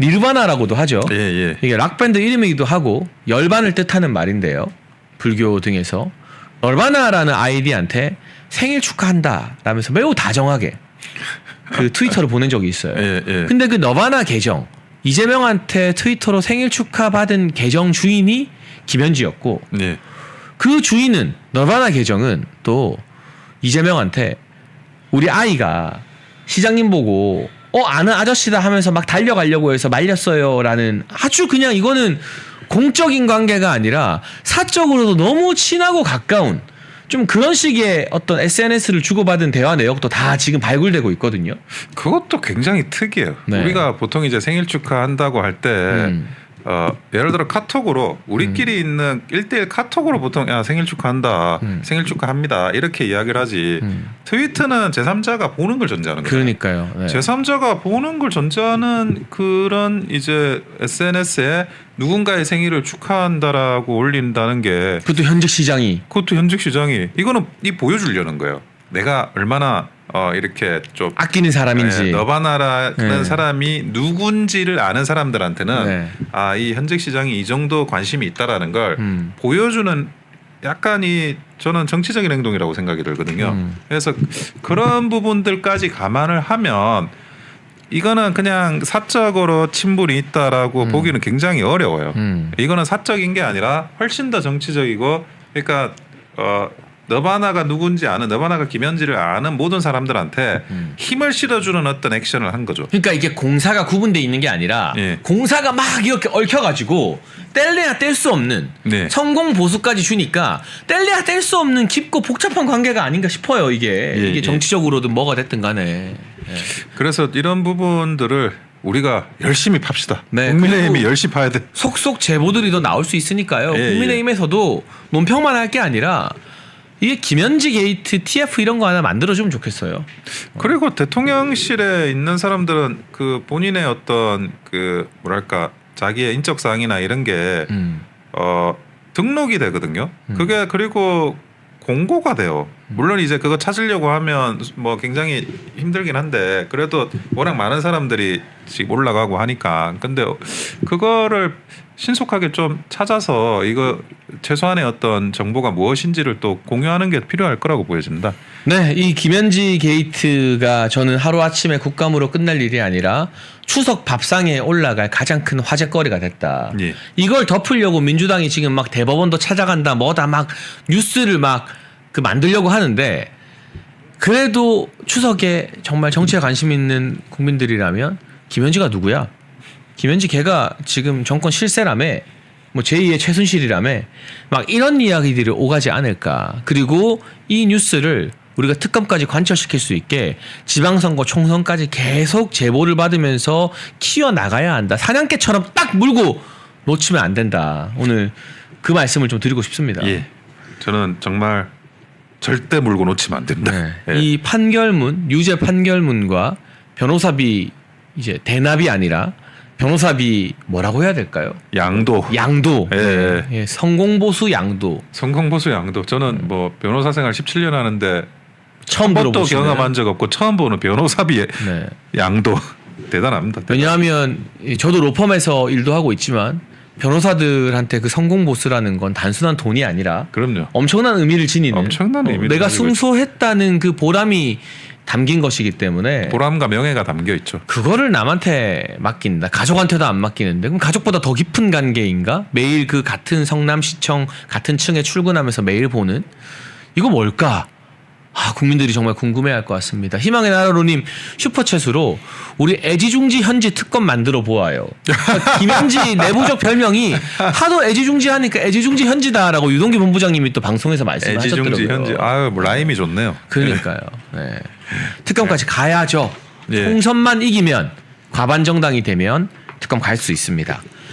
니르바나라고도 하죠. 예. 이게 락밴드 이름이기도 하고 열반을 뜻하는 말인데요. 불교 등에서 널바나라는 아이디한테 생일 축하한다 라면서 매우 다정하게 트위터를 보낸 적이 있어요. 예. 근데 너바나 계정 이재명한테 트위터로 생일 축하 받은 계정 주인이 김현지였고 네. 그 주인은 너바나 계정은 또 이재명한테 우리 아이가 시장님 보고 아는 아저씨다 하면서 막 달려가려고 해서 말렸어요라는 아주 그냥 이거는 공적인 관계가 아니라 사적으로도 너무 친하고 가까운 좀 그런 식의 어떤 SNS를 주고받은 대화 내역도 다 지금 발굴되고 있거든요. 그것도 굉장히 특이해요. 네. 우리가 보통 이제 생일 축하한다고 할 때 예를 들어 카톡으로 우리끼리 있는 1대1 카톡으로 보통 생일 축하한다, 생일 축하합니다 이렇게 이야기를 하지 트위터는 제3자가 보는 걸 전제하는 거예요. 그러니까요. 네. 제3자가 보는 걸 전제하는 그런 이제 SNS에 누군가의 생일을 축하한다라고 올린다는 게 그것도 현직 시장이 이거는 보여주려는 거예요. 내가 얼마나 이렇게 좀 아끼는 사람인지 너바나라는 사람이 누군지를 아는 사람들한테는 이 현직 시장이 이 정도 관심이 있다라는 걸 보여주는 약간이 저는 정치적인 행동이라고 생각이 들거든요. 그래서 그런 부분들까지 감안을 하면 이거는 그냥 사적으로 친분이 있다라고 보기는 굉장히 어려워요. 이거는 사적인 게 아니라 훨씬 더 정치적이고 그러니까 너바나가 누군지 아는 너바나가 김현지를 아는 모든 사람들한테 힘을 실어주는 어떤 액션을 한 거죠. 그러니까 이게 공사가 구분돼 있는 게 아니라 공사가 막 이렇게 얽혀가지고 뗄래야 뗄 수 없는 성공 보수까지 주니까 뗄래야 뗄 수 없는 깊고 복잡한 관계가 아닌가 싶어요. 이게 정치적으로든 뭐가 됐든 간에. 그래서 이런 부분들을 우리가 열심히 팝시다. 네, 국민의힘이 열심히 파야 돼. 속속 제보들이 더 나올 수 있으니까요. 국민의힘에서도 논평만 할 게 아니라 이게 김현지 게이트 TF 이런 거 하나 만들어주면 좋겠어요. 그리고 대통령실에 있는 사람들은 그 본인의 어떤 그 뭐랄까 자기의 인적 사항이나 이런 게 등록이 되거든요. 그게 그리고 공고가 돼요. 물론 이제 그거 찾으려고 하면 뭐 굉장히 힘들긴 한데 그래도 워낙 많은 사람들이 지금 올라가고 하니까. 근데 그거를 신속하게 좀 찾아서 이거 최소한의 어떤 정보가 무엇인지를 또 공유하는 게 필요할 거라고 보여집니다. 네, 이 김현지 게이트가 저는 하루 아침에 국감으로 끝날 일이 아니라 추석 밥상에 올라갈 가장 큰 화제거리가 됐다. 예. 이걸 덮으려고 민주당이 지금 막 대법원도 찾아간다, 뭐다 막 뉴스를 막 그 만들려고 하는데 그래도 추석에 정말 정치에 관심 있는 국민들이라면 김현지가 누구야? 김현지 걔가 지금 정권 실세라며 뭐 제2의 최순실이라며 막 이런 이야기들이 오가지 않을까. 그리고 이 뉴스를 우리가 특검까지 관철시킬 수 있게 지방선거 총선까지 계속 제보를 받으면서 키워나가야 한다. 사냥개처럼 딱 물고 놓치면 안 된다. 오늘 그 말씀을 좀 드리고 싶습니다. 예, 저는 정말 절대 물고 놓치면 안 된다. 네. 예. 이 판결문, 유죄 판결문과 변호사비 이제 대납이 아니라 변호사비 뭐라고 해야 될까요? 양도. 네. 예, 성공보수 양도. 성공보수 양도. 저는 뭐 변호사 생활 17년 하는데 처음 한 번도 들어보시네요. 경험한 적 없고 처음 보는 변호사비의 네. 양도. 대단합니다. 왜냐하면 저도 로펌에서 일도 하고 있지만 변호사들한테 그 성공보수라는 건 단순한 돈이 아니라 그럼요. 엄청난 의미를 지니는 엄청난 의미를 내가 가지고 있죠. 승소했다는 그 보람이 담긴 것이기 때문에 보람과 명예가 담겨 있죠. 그거를 남한테 맡긴다. 가족한테도 안 맡기는데 그럼 가족보다 더 깊은 관계인가? 매일 그 같은 성남시청 같은 층에 출근하면서 매일 보는 이거 뭘까? 아, 국민들이 정말 궁금해할 것 같습니다. 희망의 나라로님 슈퍼챗으로 우리 애지중지 현지 특검 만들어 보아요. 그러니까 김현지 내부적 별명이 하도 애지중지 하니까 애지중지 현지다라고 유동규 본부장님이 또 방송에서 말씀하셨더라고요. 애지중지 현지. 아유, 뭐 라임이 좋네요. 그러니까요. 네. 특검까지 가야죠. 예. 총선만 이기면 과반 정당이 되면 특검 갈 수 있습니다.